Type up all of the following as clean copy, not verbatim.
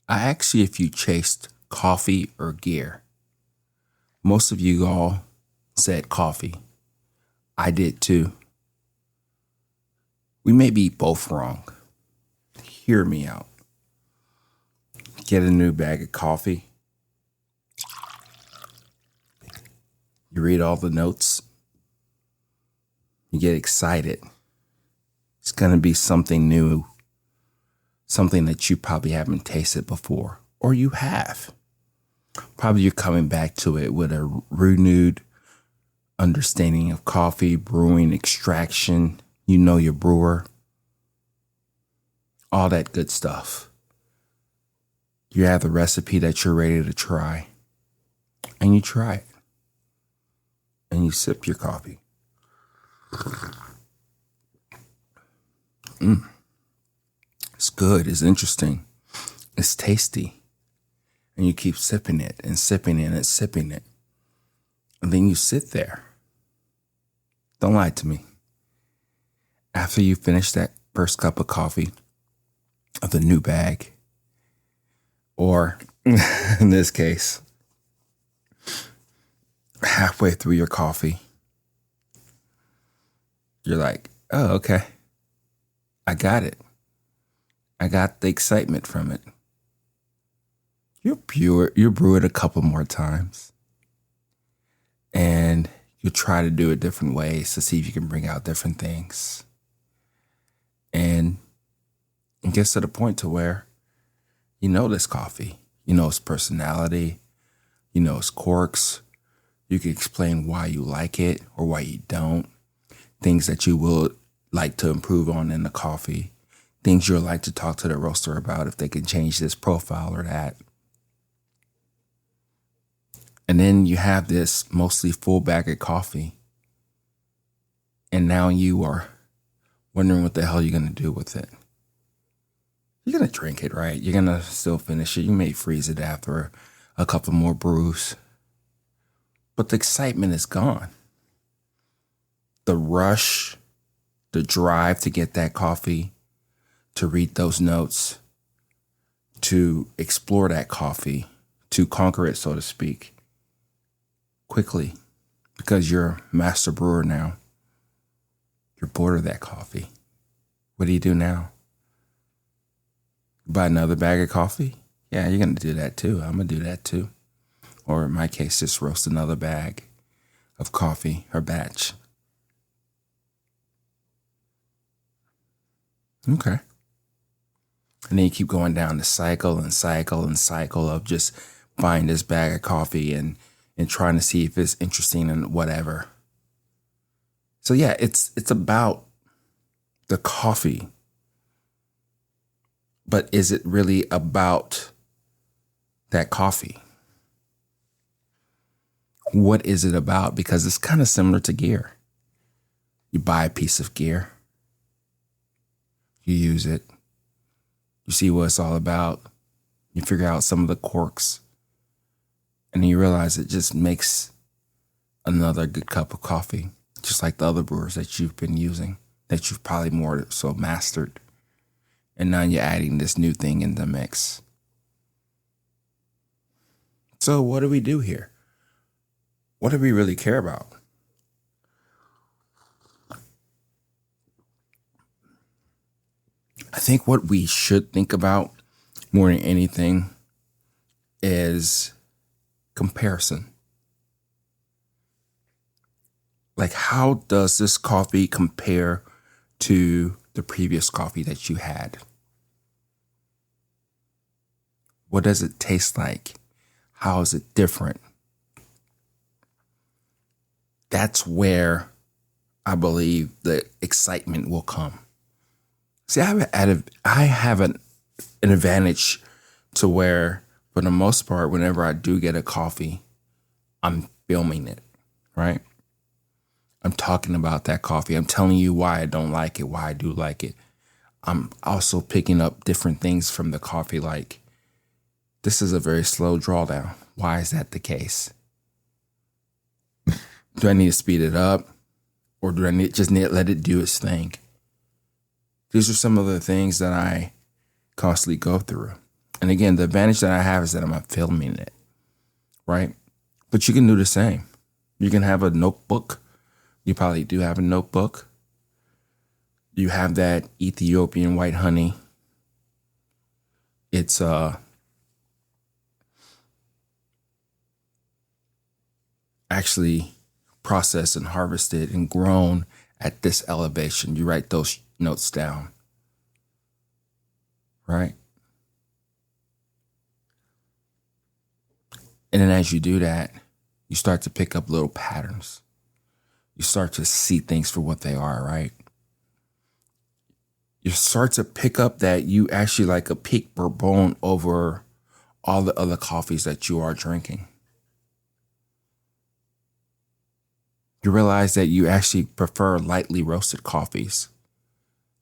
I asked you if you chased coffee or gear. Most of you all said coffee. I did too. We may be both wrong. Hear me out. Get a new bag of coffee. You read all the notes. You get excited. It's going to be something new, something that you probably haven't tasted before, or you have. Probably you're coming back to it with a renewed understanding of coffee, brewing, extraction. You know your brewer, all that good stuff. You have the recipe that you're ready to try, and you try it, and you sip your coffee. It's good. It's interesting. It's tasty. And you keep sipping it and sipping it and sipping it. And then you sit there. Don't lie to me. After you finish that first cup of coffee of the new bag, or in this case, halfway through your coffee, you're like, oh, okay. I got it. I got the excitement from it. You brew it a couple more times. And you try to do it different ways to see if you can bring out different things. And it gets to the point to where you know this coffee. You know its personality. You know its quirks. You can explain why you like it or why you don't. Things that you will like to improve on in the coffee. Things you'll like to talk to the roaster about if they can change this profile or that. And then you have this mostly full bag of coffee. And now you are wondering what the hell you're going to do with it. You're going to drink it, right? You're going to still finish it. You may freeze it after a couple more brews. But the excitement is gone. The rush, the drive to get that coffee, to read those notes, to explore that coffee, to conquer it, so to speak, quickly, because you're a master brewer now. You're bored of that coffee. What do you do now? Buy another bag of coffee? Yeah, you're going to do that too. I'm going to do that too. Or in my case, just roast another bag of coffee or batch. Okay. And then you keep going down the cycle and cycle and cycle of just buying this bag of coffee and trying to see if it's interesting and whatever. So yeah, it's about the coffee. But is it really about that coffee? What is it about? Because it's kind of similar to gear. You buy a piece of gear. You use it. You see what it's all about. You figure out some of the quirks. And then you realize it just makes another good cup of coffee. Just like the other brewers that you've been using. That you've probably more so mastered. And now you're adding this new thing in the mix. So what do we do here? What do we really care about? I think what we should think about more than anything is comparison. Like, how does this coffee compare to the previous coffee that you had? What does it taste like? How is it different? That's where I believe the excitement will come. See, I have an advantage to where, for the most part, whenever I do get a coffee, I'm filming it, right? I'm talking about that coffee. I'm telling you why I don't like it, why I do like it. I'm also picking up different things from the coffee, like, this is a very slow drawdown. Why is that the case? Do I need to speed it up? Or do I need to let it do its thing? These are some of the things that I constantly go through. And again, the advantage that I have is that I'm filming it, right? But you can do the same. You can have a notebook. You probably do have a notebook. You have that Ethiopian white honey. It's actually processed and harvested and grown at this elevation. You write those notes down, right? And then as you do that, you start to pick up little patterns. You start to see things for what they are, right? You start to pick up that you actually like a peak bourbon over all the other coffees that you are drinking. You realize that you actually prefer lightly roasted coffees.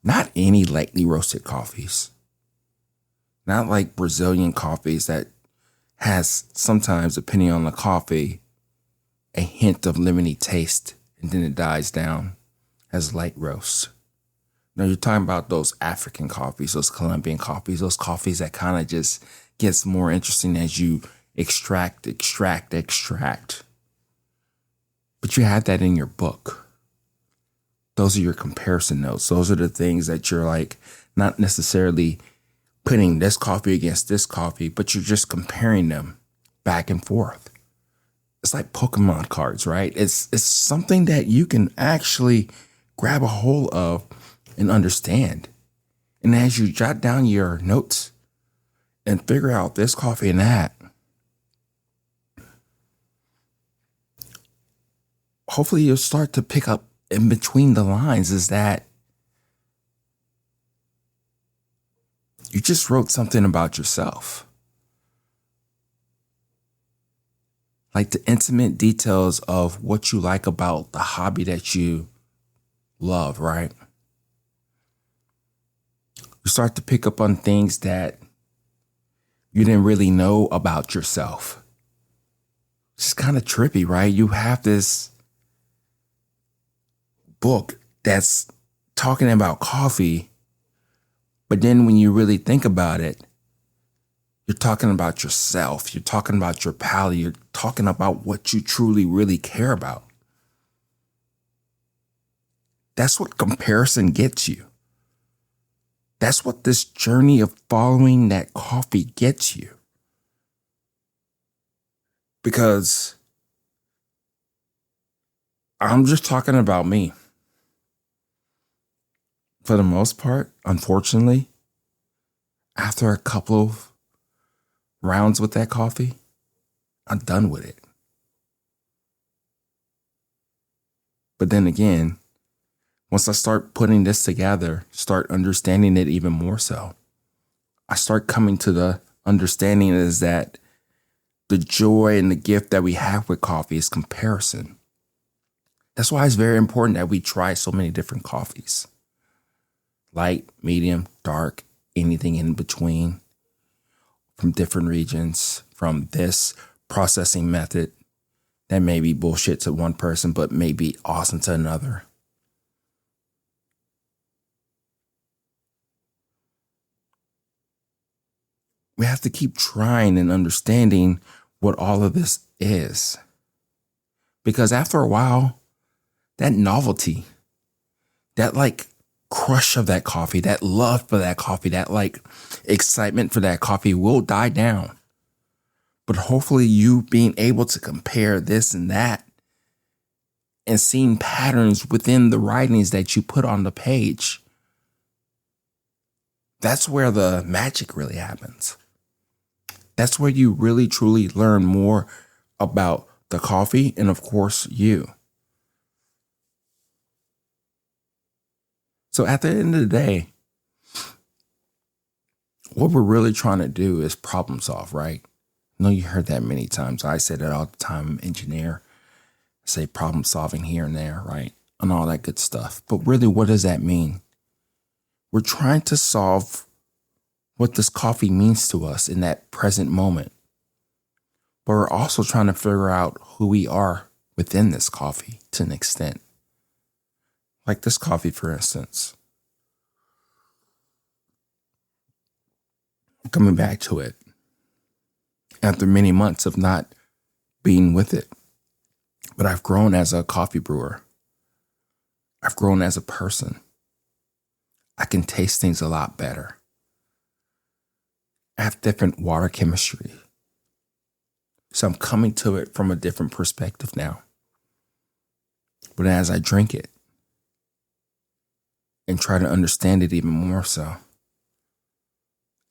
Not any lightly roasted coffees. Not like Brazilian coffees that has sometimes, depending on the coffee, a hint of lemony taste and then it dies down as light roast. No, you're talking about those African coffees, those Colombian coffees, those coffees that kind of just gets more interesting as you extract. But you have that in your book. Those are your comparison notes. Those are the things that you're like, not necessarily putting this coffee against this coffee, but you're just comparing them back and forth. It's like Pokemon cards, right? It's something that you can actually grab a hold of and understand. And as you jot down your notes and figure out this coffee and that, hopefully you'll start to pick up in between the lines is that you just wrote something about yourself. Like the intimate details of what you like about the hobby that you love, right? You start to pick up on things that you didn't really know about yourself. It's kind of trippy, right? You have this book that's talking about coffee, but then when you really think about it, you're talking about yourself. You're talking about your palate. You're talking about what you truly, really care about. That's what comparison gets you. That's what this journey of following that coffee gets you. Because I'm just talking about me. For the most part, unfortunately, after a couple of rounds with that coffee, I'm done with it. But then again, once I start putting this together, start understanding it even more so, I start coming to the understanding is that the joy and the gift that we have with coffee is comparison. That's why it's very important that we try so many different coffees. Light, medium, dark, anything in between, from different regions, from this processing method that may be bullshit to one person, but may be awesome to another. We have to keep trying and understanding what all of this is. Because after a while, that novelty, that like crush of that coffee, that love for that coffee, that like excitement for that coffee will die down. But hopefully you being able to compare this and that and seeing patterns within the writings that you put on the page, that's where the magic really happens. That's where you really truly learn more about the coffee and of course you. So at the end of the day, what we're really trying to do is problem solve, right? I know you heard that many times. I say that all the time. I'm an engineer. I say problem solving here and there, right? And all that good stuff. But really, what does that mean? We're trying to solve what this coffee means to us in that present moment. But we're also trying to figure out who we are within this coffee to an extent. Like this coffee, for instance. coming back to it after many months of not being with it. But I've grown as a coffee brewer. I've grown as a person. I can taste things a lot better. I have different water chemistry. So I'm coming to it from a different perspective now. But as I drink it and try to understand it even more so,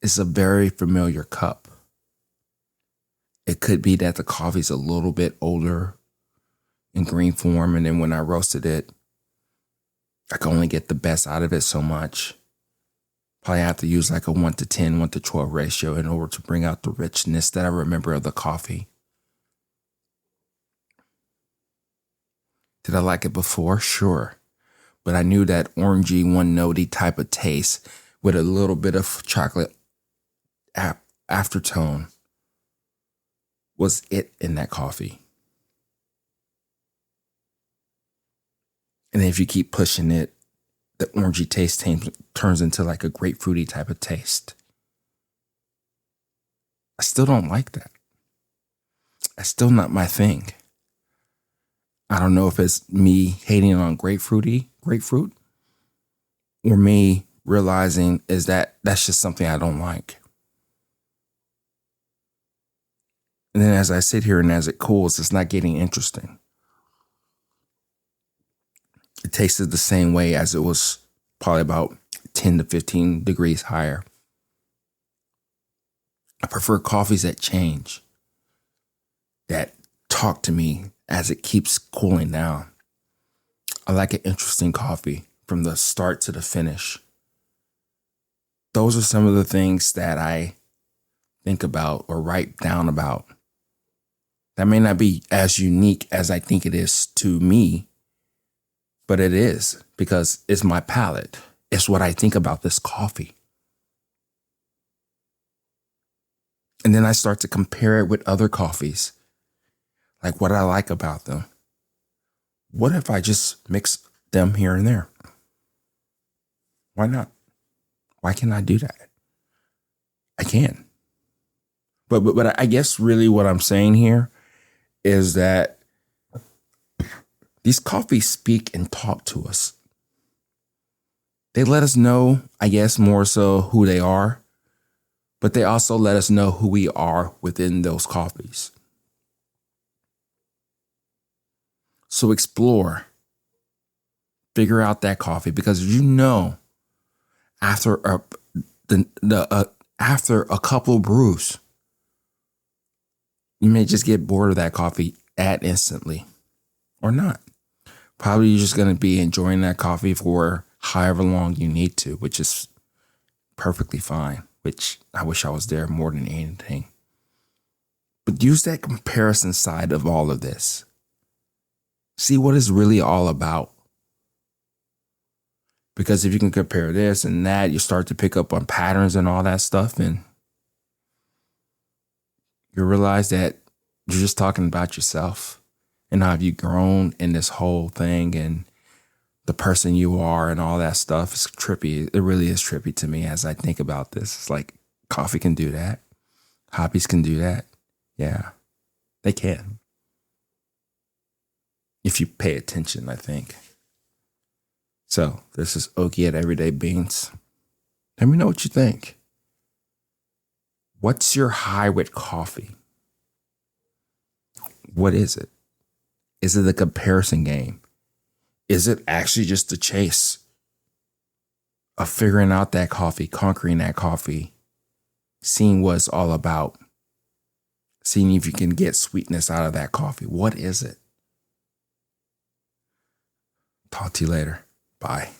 it's a very familiar cup. It could be that the coffee's a little bit older in green form, and then when I roasted it, I can only get the best out of it so much. Probably have to use like a 1-10, 1-12 ratio in order to bring out the richness that I remember of the coffee. Did I like it before? Sure. But I knew that orangey, one-notey type of taste with a little bit of chocolate aftertone was it in that coffee. And then if you keep pushing it, the orangey taste turns into like a grapefruity type of taste. I still don't like that. That's still not my thing. I don't know if it's me hating on grapefruit, or me realizing is that that's just something I don't like. And then as I sit here and as it cools, it's not getting interesting. It tasted the same way as it was probably about 10 to 15 degrees higher. I prefer coffees that change, that talk to me as it keeps cooling down. I like an interesting coffee from the start to the finish. Those are some of the things that I think about or write down about. That may not be as unique as I think it is to me, but it is because it's my palate. It's what I think about this coffee. And then I start to compare it with other coffees, like what I like about them. What if I just mix them here and there? Why not? Why can't I do that? I can. But I guess really what I'm saying here is that these coffees speak and talk to us. They let us know, I guess, more so who they are, but they also let us know who we are within those coffees. So explore, figure out that coffee, because you know, after a couple of brews, you may just get bored of that coffee instantly, or not. Probably you're just going to be enjoying that coffee for however long you need to, which is perfectly fine, which I wish I was there more than anything. But use that comparison side of all of this. See what it's really all about. Because if you can compare this and that, you start to pick up on patterns and all that stuff, and you realize that you're just talking about yourself and how have you grown in this whole thing and the person you are and all that stuff. Is trippy. It really is trippy to me as I think about this. It's like coffee can do that. Hobbies can do that. Yeah, they can. If you pay attention, I think. So this is Okie at Everyday Beans. Let me know what you think. What's your high with coffee? What is it? Is it a comparison game? Is it actually just the chase of figuring out that coffee, conquering that coffee, seeing what it's all about, seeing if you can get sweetness out of that coffee? What is it? Talk to you later. Bye.